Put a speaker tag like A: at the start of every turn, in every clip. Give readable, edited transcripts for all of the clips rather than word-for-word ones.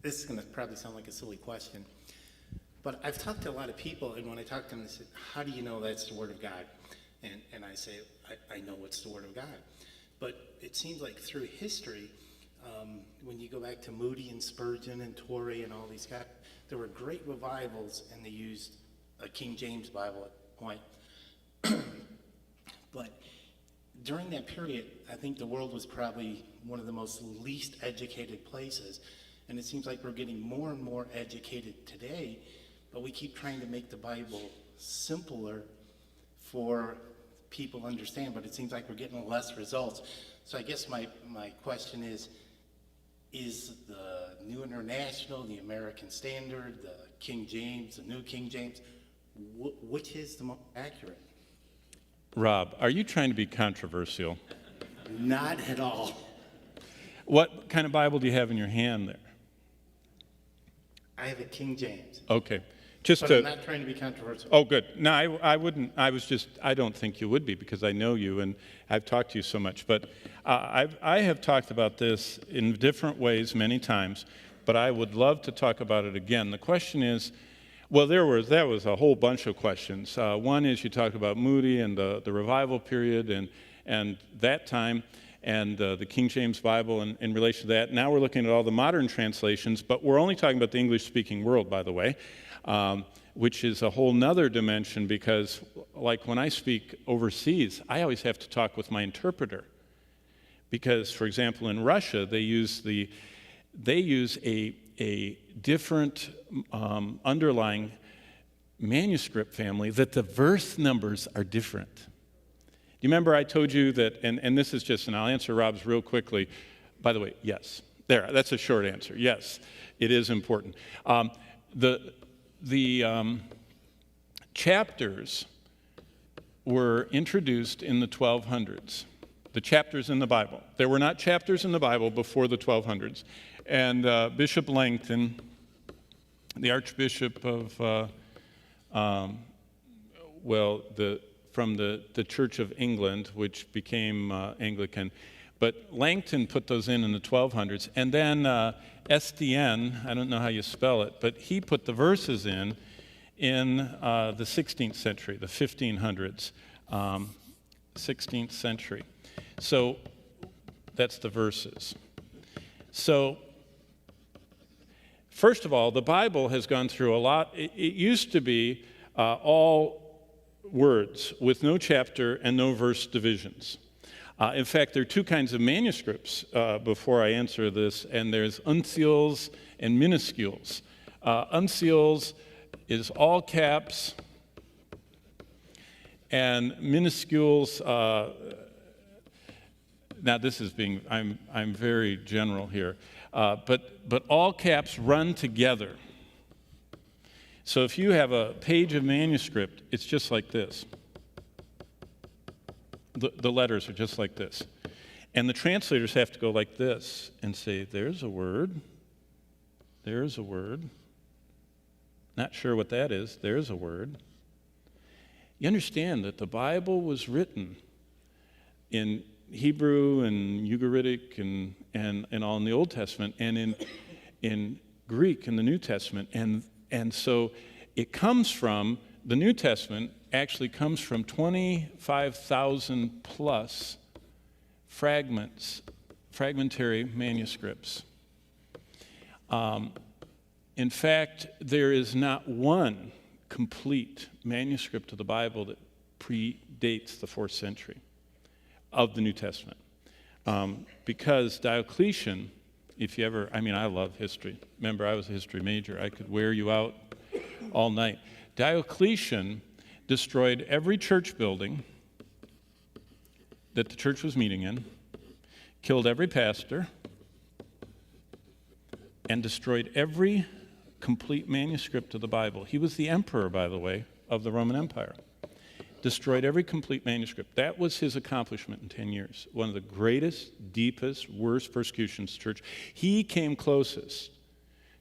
A: This is going to probably sound like a silly question, but I've talked to a lot of people, and when I talk to them, they say, how do you know that's the Word of God? And I say, I know it's the Word of God. But it seems like through history, when you go back to Moody and Spurgeon and Torrey and all these guys, there were great revivals, and they used a King James Bible at that point. But during that period, I think the world was probably one of the most least educated places. And it seems like we're getting more and more educated today, but we keep trying to make the Bible simpler for people to understand, but it seems like we're getting less results. So I guess my question is the New International, the American Standard, the King James, the New King James, which is the most accurate?
B: Rob, are you trying to be controversial?
A: Not at all.
B: What kind of Bible do you have in your hand there?
A: I have a King James.
B: Okay.
A: But I'm not trying to be controversial.
B: Oh, good. No, I wouldn't. I don't think you would be, because I know you and I've talked to you so much. But I have talked about this in different ways many times, but I would love to talk about it again. The question is, well, that was a whole bunch of questions. One is you talked about Moody and the revival period and that time, and the King James Bible in relation to that. Now we're looking at all the modern translations, but we're only talking about the English-speaking world, by the way, which is a whole nother dimension, because like when I speak overseas, I always have to talk with my interpreter. Because, for example, in Russia, they use a different underlying manuscript family that the verse numbers are different. Do you remember I told you that, and this is just, and I'll answer Rob's real quickly. By the way, yes. That's a short answer. Yes, it is important. The chapters were introduced in the 1200s. The chapters in the Bible. There were not chapters in the Bible before the 1200s. And Bishop Langton, the Archbishop of, from the Church of England, which became Anglican. But Langton put those in the 1200s. And then SDN, I don't know how you spell it, but he put the verses in the 16th century, the 1500s, 16th century. So that's the verses. So first of all, the Bible has gone through a lot. It used to be all words with no chapter and no verse divisions. In fact, there are two kinds of manuscripts before I answer this, and there's uncials and minuscules. Uncials is all caps, and minuscules, now this is being, I'm very general here, but all caps run together. So if you have a page of manuscript, it's just like this. The letters are just like this. And the translators have to go like this and say, there's a word, there's a word. Not sure what that is, there's a word. You understand that the Bible was written in Hebrew and Ugaritic and all in the Old Testament, and in Greek in the New Testament. And so it comes from, the New Testament actually comes from 25,000 plus fragmentary manuscripts. In fact, there is not one complete manuscript of the Bible that predates the 4th century of the New Testament. Because Diocletian, if you ever, I love history. Remember, I was a history major. I could wear you out all night. Diocletian destroyed every church building that the church was meeting in, killed every pastor, and destroyed every complete manuscript of the Bible. He was the emperor, by the way, of the Roman Empire. Destroyed every complete manuscript. That was his accomplishment in 10 years. One of the greatest, deepest, worst persecutions of the church. He came closest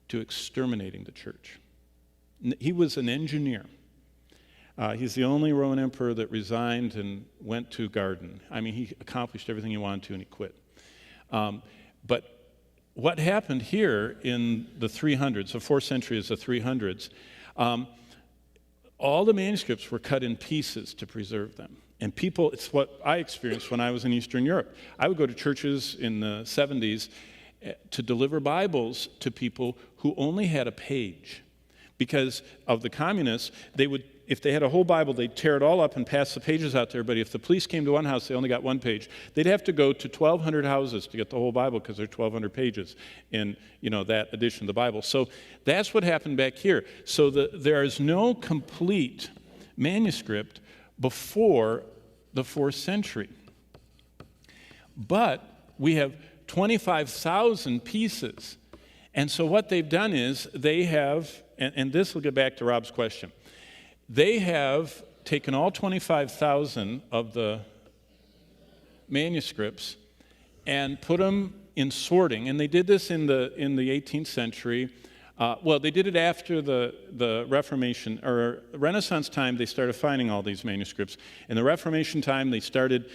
B: to exterminating the church. He was an engineer. He's the only Roman emperor that resigned and went to garden. He accomplished everything he wanted to, and he quit. But what happened here in the 300s, the 4th century is the 300s, all the manuscripts were cut in pieces to preserve them. And people, it's what I experienced when I was in Eastern Europe. I would go to churches in the 70s to deliver Bibles to people who only had a page. Because of the communists, they would, if they had a whole Bible, they'd tear it all up and pass the pages out to everybody. If the police came to one house, they only got one page. They'd have to go to 1,200 houses to get the whole Bible because there are 1,200 pages in, that edition of the Bible. So that's what happened back here. So there is no complete manuscript before the 4th century. But we have 25,000 pieces. And so what they've done is they have, and this will get back to Rob's question, they have taken all 25,000 of the manuscripts and put them in sorting. And they did this in the 18th century. They did it after the Reformation, or Renaissance time, they started finding all these manuscripts. In the Reformation time, they started,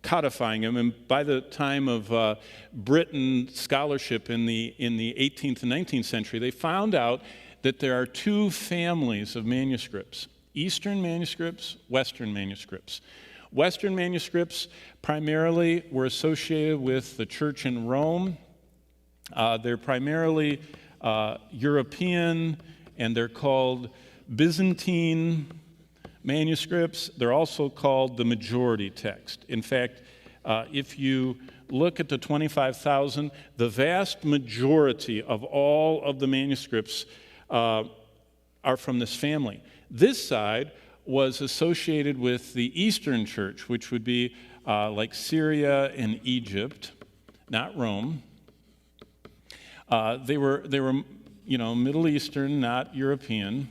B: codifying them. And by the time of Britain scholarship in the 18th and 19th century, they found out that there are two families of manuscripts: Eastern manuscripts, Western manuscripts. Western manuscripts primarily were associated with the church in Rome. They're primarily European, and they're called Byzantine manuscripts. They're also called the majority text. In fact, if you look at the 25,000, the vast majority of all of the manuscripts are from this family. This side was associated with the Eastern Church, which would be like Syria and Egypt, not Rome. They were Middle Eastern, not European.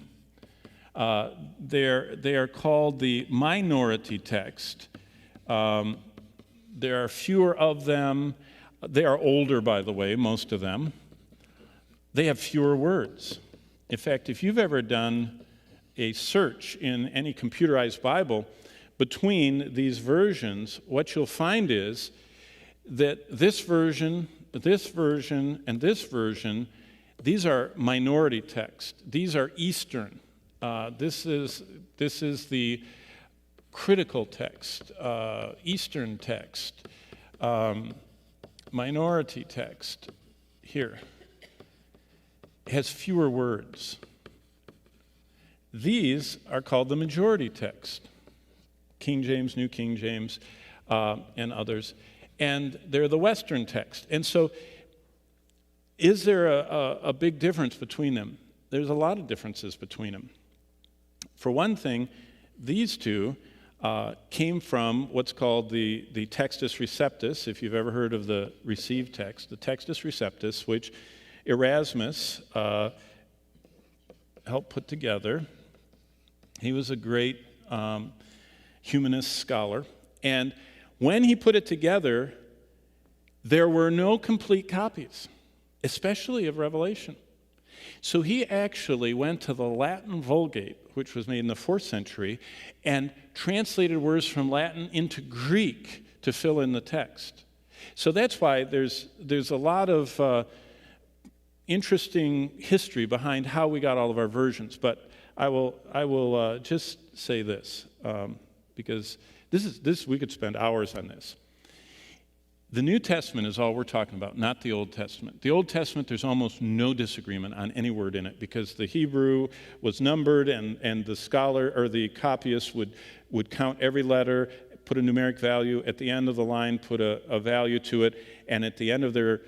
B: They are called the minority text. There are fewer of them. They are older, by the way, most of them. They have fewer words. In fact, if you've ever done a search in any computerized Bible between these versions, what you'll find is that this version, and this version, these are minority text. These are Eastern. This is the critical text, Eastern text, minority text here. Has fewer words. These are called the majority text, King James, New King James, and others. And they're the Western text. And so is there a big difference between them? There's a lot of differences between them. For one thing, these two came from what's called the Textus Receptus, if you've ever heard of the received text, the Textus Receptus, which Erasmus helped put together. He was a great humanist scholar. And when he put it together, there were no complete copies, especially of Revelation. So he actually went to the Latin Vulgate, which was made in the 4th century, and translated words from Latin into Greek to fill in the text. So that's why there's a lot of interesting history behind how we got all of our versions. But I will just say this, because this we could spend hours on this. The New Testament is all we're talking about, not the Old Testament. The Old Testament, there's almost no disagreement on any word in it, because the Hebrew was numbered, and the scholar or the copyist would count every letter, put a numeric value at the end of the line, put a value to it, and at the end of their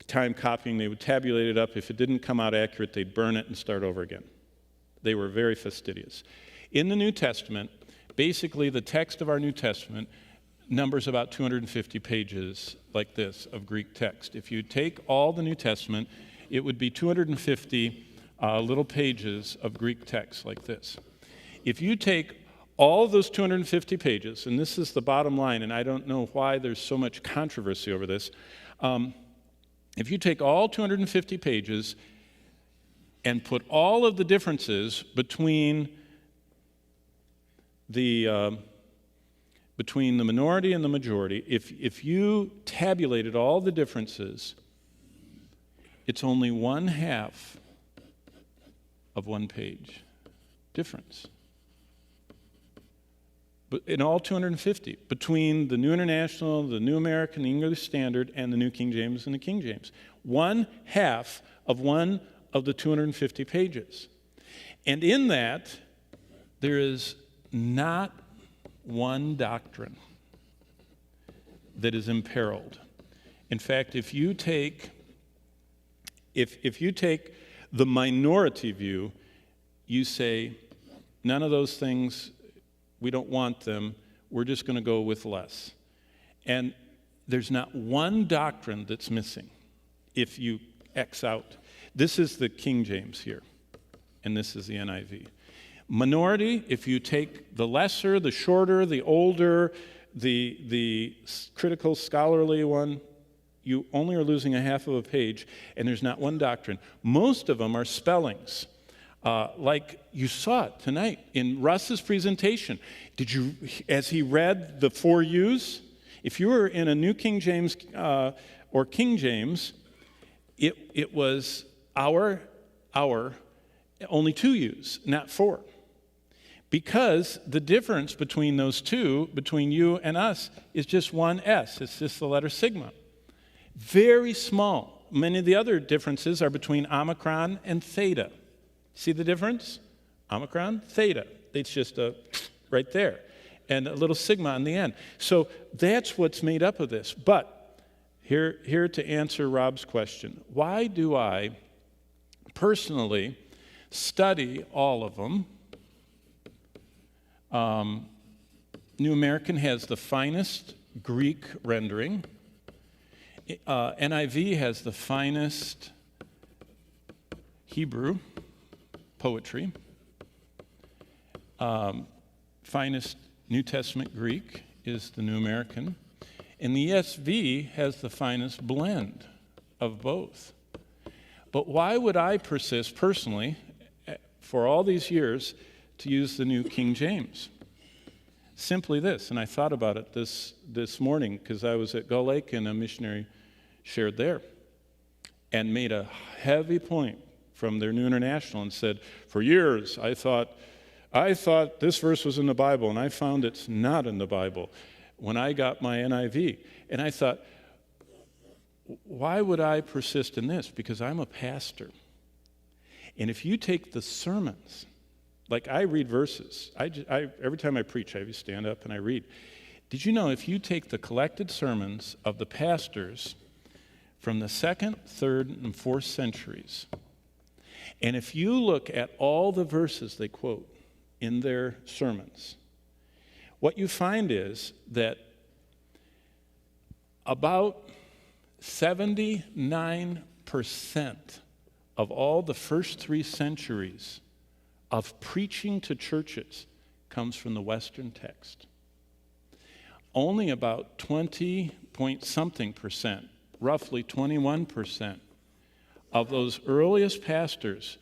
B: time copying, they would tabulate it up. If it didn't come out accurate, they'd burn it and start over again. They were very fastidious. In the New Testament, basically the text of our New Testament numbers about 250 pages like this of Greek text. If you take all the New Testament, it would be 250 little pages of Greek text like this. If you take all of those 250 pages, and this is the bottom line, and I don't know why there's so much controversy over this, if you take all 250 pages and put all of the differences between the minority and the majority, if you tabulated all the differences It's only 1/2 of 1 page difference. But in all 250, between the New International, the New American, the English Standard, and the New King James and the King James. 1/2 of one of the 250 pages. And in that, there is not one doctrine that is imperiled. In fact, if you take the minority view, you say, none of those things, we don't want them, we're just going to go with less. And there's not one doctrine that's missing if you X out. This is the King James here, and this is the NIV. Minority, if you take the lesser, the shorter, the older, the critical scholarly one, you only are losing 1/2 of a page, and there's not one doctrine. Most of them are spellings. Like you saw it tonight in Russ's presentation. Did you, as he read the 4 U's? If you were in a New King James or King James, it was our, only 2 U's, not 4. Because the difference between those two, between you and us, is just one S. It's just the letter sigma. Very small. Many of the other differences are between omicron and theta. See the difference? Omicron, theta. It's just right there. And a little sigma on the end. So that's what's made up of this. But here to answer Rob's question. Why do I personally study all of them? New American has the finest Greek rendering. NIV has the finest Hebrew poetry. Finest New Testament Greek is the New American. And the ESV has the finest blend of both. But why would I persist personally, for all these years, to use the New King James? Simply this, and I thought about it this morning because I was at Gull Lake and a missionary shared there and made a heavy point from their New International and said, for years I thought this verse was in the Bible and I found it's not in the Bible when I got my NIV. And I thought, why would I persist in this? Because I'm a pastor. And if you take the sermons, like I read verses. Every time I preach, I stand up and I read. Did you know if you take the collected sermons of the pastors from the 2nd, 3rd, and 4th centuries, and if you look at all the verses they quote in their sermons, what you find is that about 79% of all the first 3 centuries of preaching to churches comes from the Western text. Only about 20-point-something%, roughly 21%, of those earliest pastors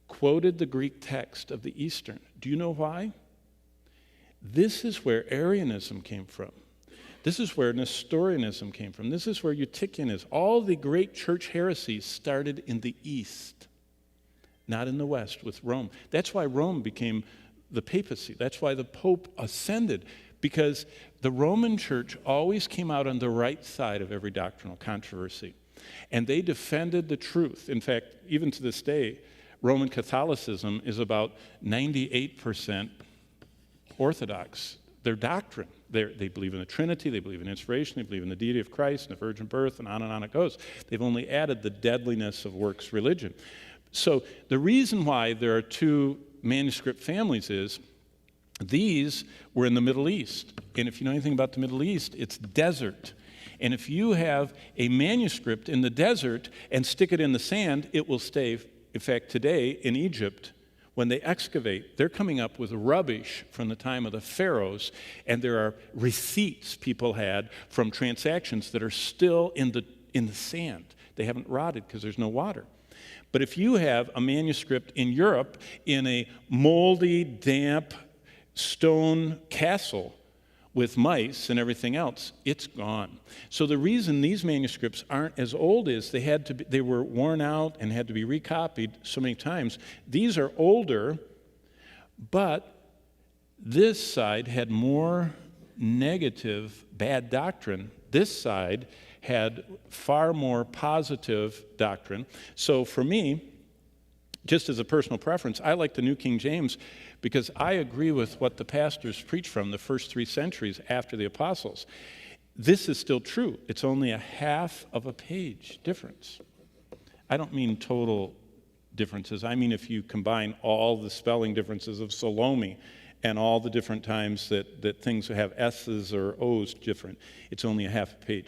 B: quoted the Greek text of the Eastern. Do you know why? This is where Arianism came from. This is where Nestorianism came from. This is where Eutychianism. All the great church heresies started in the East, not in the West with Rome. That's why Rome became the papacy. That's why the Pope ascended, because the Roman Church always came out on the right side of every doctrinal controversy. And they defended the truth. In fact, even to this day, Roman Catholicism is about 98% Orthodox. Their doctrine, they believe in the Trinity, they believe in inspiration, they believe in the deity of Christ and the virgin birth, and on it goes. They've only added the deadliness of works religion. So the reason why there are 2 manuscript families is these were in the Middle East. And if you know anything about the Middle East, it's desert. And if you have a manuscript in the desert and stick it in the sand, it will stay. In fact, today in Egypt, when they excavate, they're coming up with rubbish from the time of the pharaohs, and there are receipts people had from transactions that are still in the sand. They haven't rotted because there's no water. But if you have a manuscript in Europe in a moldy, damp stone castle, with mice and everything else, it's gone. So the reason these manuscripts aren't as old is they were worn out and had to be recopied so many times. These are older, but this side had more negative, bad doctrine. This side had far more positive doctrine. So for me, just as a personal preference, I like the New King James because I agree with what the pastors preach from the first 3 centuries after the apostles. This is still true. It's only a half of a page difference. I don't mean total differences. I mean if you combine all the spelling differences of Salome and all the different times that things have S's or O's different, it's only a half a page.